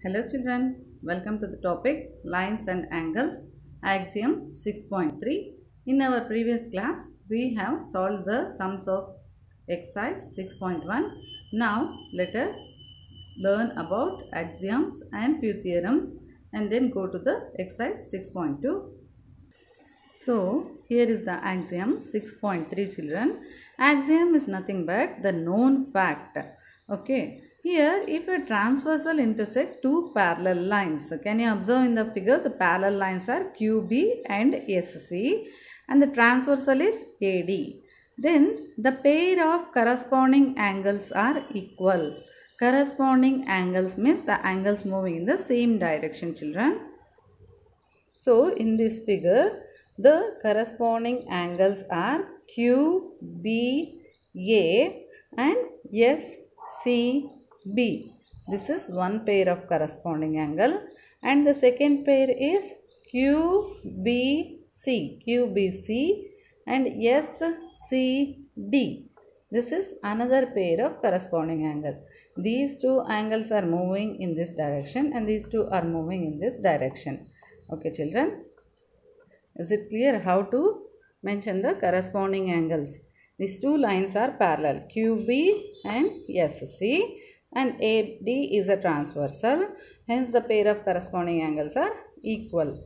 Hello children, welcome to the topic Lines and Angles, Axiom 6.3. In our previous class, we have solved the sums of exercise 6.1. Now, let us learn about axioms and few theorems and then go to the exercise 6.2. So, here is the axiom 6.3 children. Axiom is nothing but the known fact. Okay, here if a transversal intersect two parallel lines, can you observe in the figure the parallel lines are QB and SC and the transversal is AD. Then the pair of corresponding angles are equal. Corresponding angles means the angles moving in the same direction children. So in this figure, the corresponding angles are QBA and SCB. This is one pair of corresponding angle, and the second pair is QBC and SCD. This is another pair of corresponding angle. These two angles are moving in this direction and these two are moving in this direction. Okay children, is it clear how to mention the corresponding angles? These two lines are parallel, QB and SC, and AD is a transversal, hence the pair of corresponding angles are equal.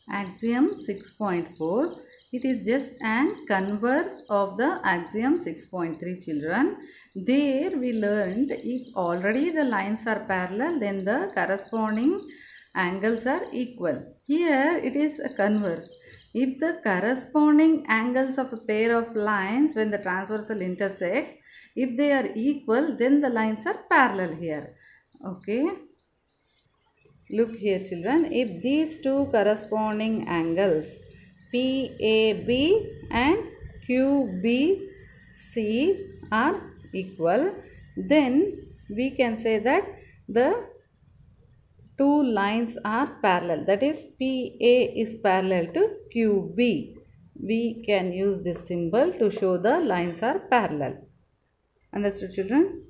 Axiom 6.4, it is just an converse of the axiom 6.3 children. There we learned if already the lines are parallel, then the corresponding angles are equal. Here it is a converse. If the corresponding angles of a pair of lines when the transversal intersects, if they are equal, then the lines are parallel here. Okay. Look here children, if these two corresponding angles PAB and QBC are equal, then we can say that the two lines are parallel, that is PA is parallel to QB. We can use this symbol to show the lines are parallel. Understood children?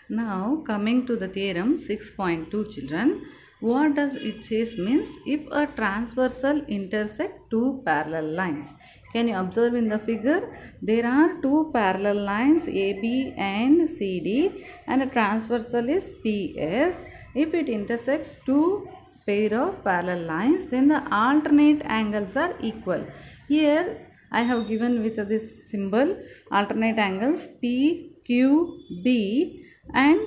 Now coming to the theorem 6.2 children, what does it says means if a transversal intersect two parallel lines. Can you observe in the figure? There are two parallel lines AB and CD and a transversal is PS. If it intersects two pair of parallel lines, then the alternate angles are equal. Here I have given with this symbol alternate angles PQB and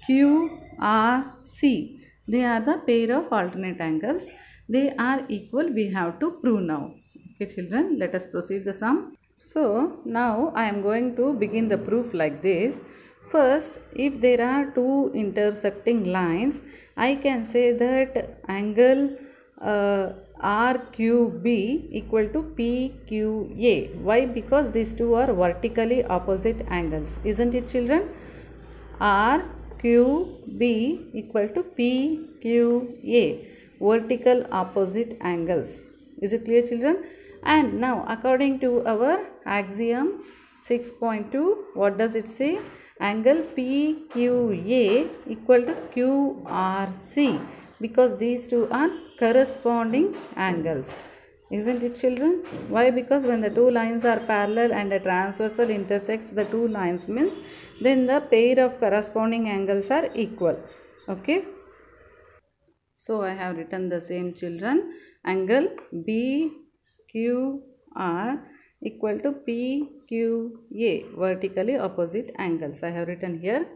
QRC. They are the pair of alternate angles. They are equal. We have to prove now. Okay children, let us proceed the sum. So now I am going to begin the proof like this. First, if there are two intersecting lines, I can say that angle RQB equal to PQA. Why? Because these two are vertically opposite angles. Isn't it children? RQB equal to PQA. Vertical opposite angles. Is it clear children? And now according to our axiom 6.2, what does it say? Angle PQA equal to QRC, because these two are corresponding angles. Isn't it children? Why? Because when the two lines are parallel and a transversal intersects the two lines means then the pair of corresponding angles are equal. Okay. So I have written the same children. Angle BQR equal to PQA, vertically opposite angles. I have written here.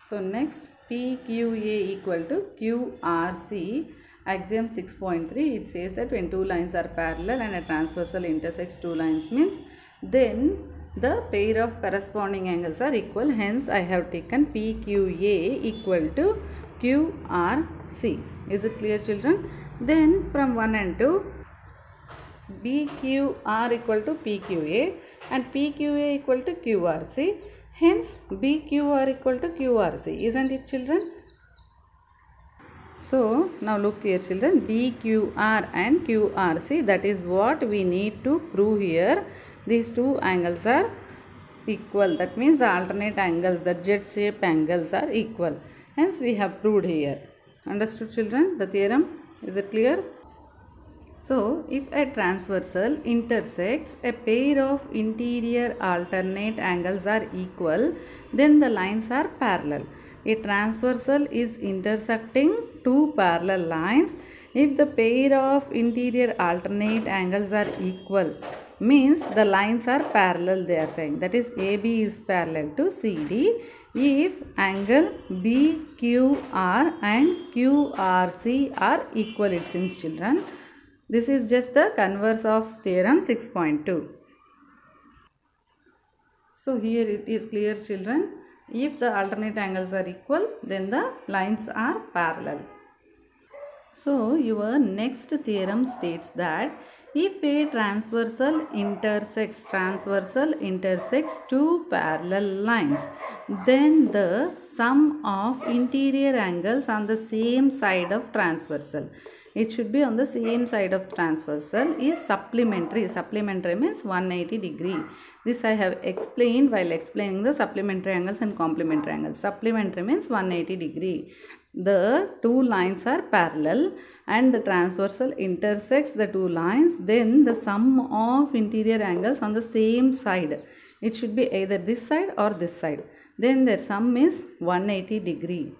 So next, PQA equal to QRC. Axiom 6.3, it says that when two lines are parallel and a transversal intersects two lines means then the pair of corresponding angles are equal. Hence I have taken PQA equal to QRC. Is it clear children? Then from 1 and 2, BQR equal to PQA and PQA equal to QRC. Hence BQR equal to QRC. Isn't it children? So now look here children, BQR and QRC, that is what we need to prove here. These two angles are equal. That means the alternate angles, the Z-shaped angles are equal. Hence we have proved here. Understood children the theorem? Is it clear? So, if a transversal intersects a pair of interior alternate angles are equal, then the lines are parallel. A transversal is intersecting two parallel lines. If the pair of interior alternate angles are equal, means the lines are parallel, they are saying. That is, AB is parallel to CD if angle BQR and QRC are equal, it seems children. This is just the converse of theorem 6.2. So here it is clear children. If the alternate angles are equal, then the lines are parallel. So your next theorem states that if a transversal intersects two parallel lines, then the sum of interior angles on the same side of transversal, it should be on the same side of transversal, is supplementary. Supplementary means 180 degree. This I have explained while explaining the supplementary angles and complementary angles. Supplementary means 180 degree. The two lines are parallel and the transversal intersects the two lines, then the sum of interior angles on the same side, it should be either this side or this side, then their sum is 180 degree.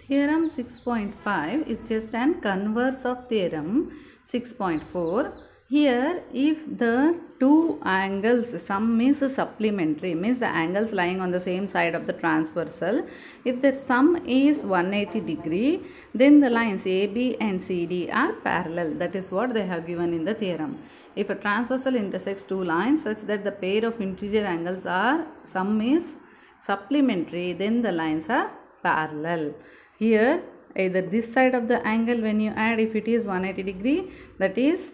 Theorem 6.5 is just an converse of theorem 6.4. Here, if the two angles sum is supplementary, means the angles lying on the same side of the transversal, if the sum is 180 degree, then the lines AB and CD are parallel. That is what they have given in the theorem. If a transversal intersects two lines such that the pair of interior angles are sum is supplementary, then the lines are parallel. Here, either this side of the angle when you add, if it is 180 degree, that is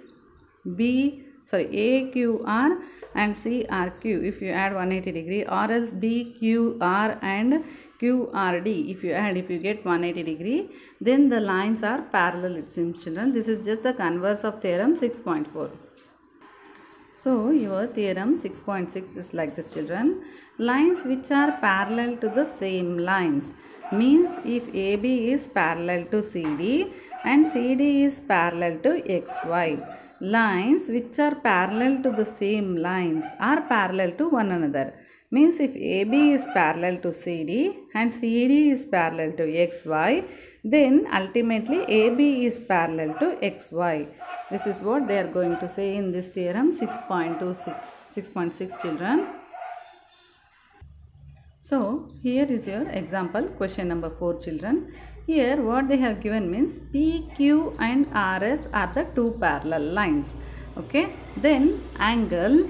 AQR and CRQ if you add 180 degree, or else BQR and QRD if you get 180 degree, then the lines are parallel, it seems children. This is just the converse of theorem 6.4. So your theorem 6.6 is like this children. Lines which are parallel to the same lines means if AB is parallel to CD and CD is parallel to XY. Lines which are parallel to the same lines are parallel to one another. Means if AB is parallel to CD and CD is parallel to XY, then ultimately AB is parallel to XY. This is what they are going to say in this theorem 6.6 children. So here is your example question number 4 children. Here what they have given means PQ and RS are the two parallel lines. Okay. Then angle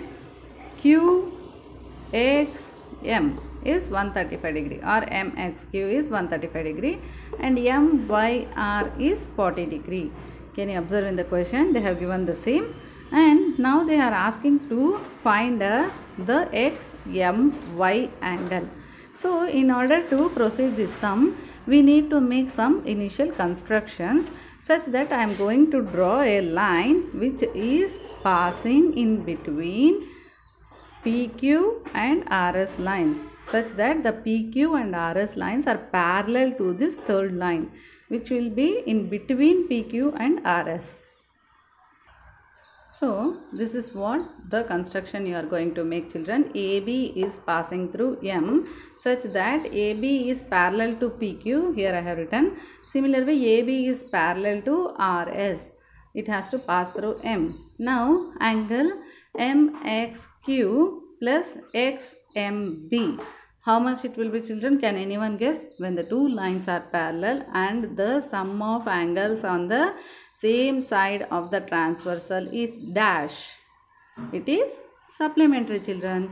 QXM is 135 degree or MXQ is 135 degree and MYR is 40 degree. Can you observe in the question they have given the same, and now they are asking to find us the XMY angle. So in order to proceed this sum, we need to make some initial constructions such that I am going to draw a line which is passing in between PQ and RS lines, such that the PQ and RS lines are parallel to this third line which will be in between PQ and RS. So this is what the construction you are going to make children. AB is passing through M such that AB is parallel to PQ. Here I have written. Similarly, AB is parallel to RS. It has to pass through M. Now angle MXQ plus XMB. How much it will be children? Can anyone guess? When the two lines are parallel and the sum of angles on the same side of the transversal is dash, it is supplementary children,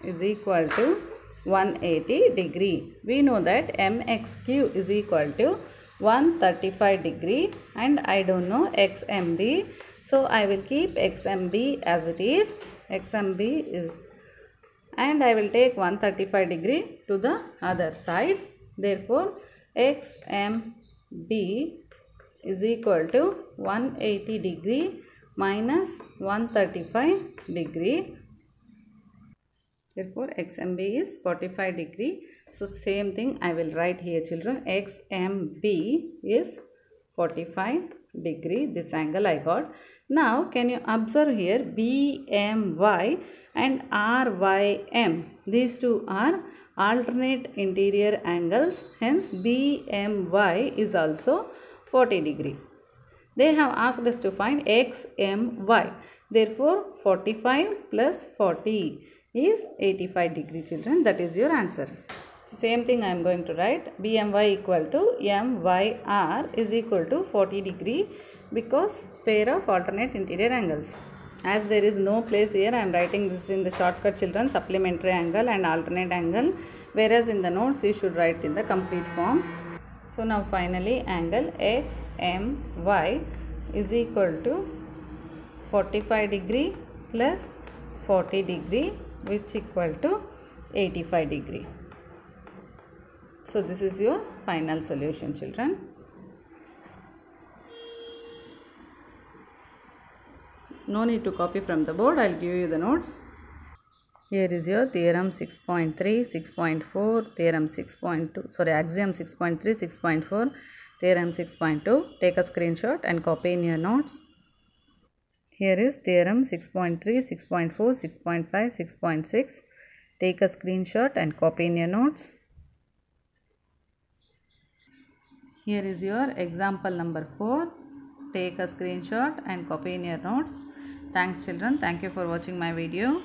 is equal to 180 degree. We know that MXQ is equal to 135 degree and I don't know XMB. So I will keep XMB as it is. XMB is, and I will take 135 degree to the other side. Therefore, XMB is equal to 180 degree minus 135 degree. Therefore, XMB is 45 degree. So, same thing I will write here children. XMB is 45 degree. This angle I got. Now, can you observe here BMY and RYM. These two are alternate interior angles. Hence, BMY is also 40 degree. They have asked us to find XMY. Therefore, 45 plus 40 is 85 degree children. That is your answer. So, same thing I am going to write. BMY equal to MYR is equal to 40 degree because pair of alternate interior angles. As there is no place here, I am writing this in the shortcut children, supplementary angle and alternate angle. Whereas in the notes you should write in the complete form. So, now finally angle XMY is equal to 45 degree plus 40 degree which equal to 85 degree. So, this is your final solution children. No need to copy from the board, I will give you the notes. Here is your theorem 6.3, 6.4, theorem 6.2, sorry, axiom 6.3, 6.4, theorem 6.2. Take a screenshot and copy in your notes. Here is theorem 6.3, 6.4, 6.5, 6.6. Take a screenshot and copy in your notes. Here is your example number 4. Take a screenshot and copy in your notes. Thanks children. Thank you for watching my video.